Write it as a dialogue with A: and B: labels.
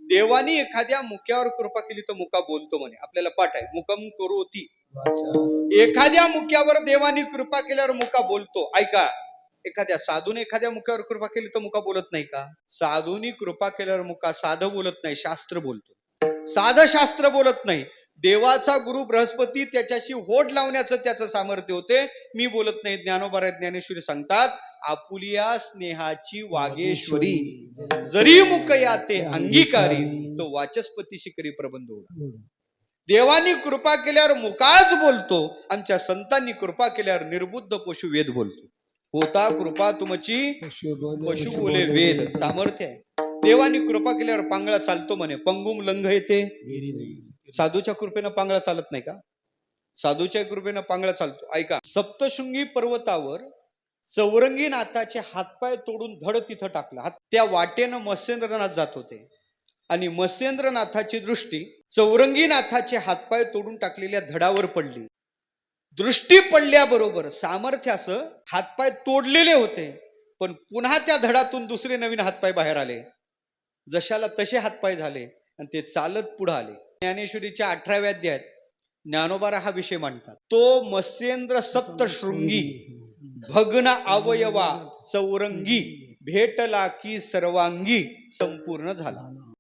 A: देवानी एखाद्या मुक्यावर कृपा केली तर मुका बोलतो म्हणे. आपल्याला पाठ आहे, मुकम करोती. एखाद्या मुक्यावर देवानी कृपा केल्यावर मुका बोलतो. ऐका, एखाद्या साधूने एखाद्या मुक्यावर कृपा केली तर मुका बोलत नाही का? साधूनी कृपा केल्यावर मुका साधं बोलत नाही, शास्त्र बोलतो. साधं शास्त्र बोलत नाही. देवाचा गुरु बृहस्पती त्याच्याशी होड लावण्याचं त्याचं सामर्थ्य होते. मी बोलत नाही. ज्ञानोबा ज्ञानेश्वरी सांगतात, आपुलिया स्नेहाची वागेश्वरी जरी मुकया ते अंगीकारी, तो वाचस्पतीशी करी प्रबंध होता. देवानी कृपा केल्यावर मुकाच बोलतो. आमच्या संतांनी कृपा केल्यावर निर्बुद्ध पशु वेद बोलतो. होता कृपा तुमची पशु बोले वेद. सामर्थ्य आहे. देवानी कृपा केल्यावर पांगळा चालतो म्हणे. पंगुम लंघ येते. साधूच्या कृपेनं पांगळा चालत नाही का? साधूच्या कृपेनं पांगळा चालतो. ऐका, सप्तशृंगी पर्वतावर चौरंगी नाथाचे हातपाय तोडून धड तिथं टाकला. त्या वाटेनं मत्स्येंद्रनाथ जात होते आणि मत्स्येंद्रनाथाची दृष्टी चौरंगी नाथाचे हातपाय तोडून टाकलेल्या धडावर पडली. दृष्टी पडल्याबरोबर सामर्थ्य असं, हातपाय तोडलेले होते पण पुन्हा त्या धडातून दुसरे नवीन हातपाय बाहेर आले. जशाला तसे हातपाय झाले आणि ते चालत पुढे आले. ज्ञानेश्वरीच्या 18व्या अध्यायात ज्ञानोबा हा विषय मांडतात. तो मत्स्येंद्र सप्तशृंगी भग्न अवयवा चौरंगी भेटला की सर्वांगी संपूर्ण झाला.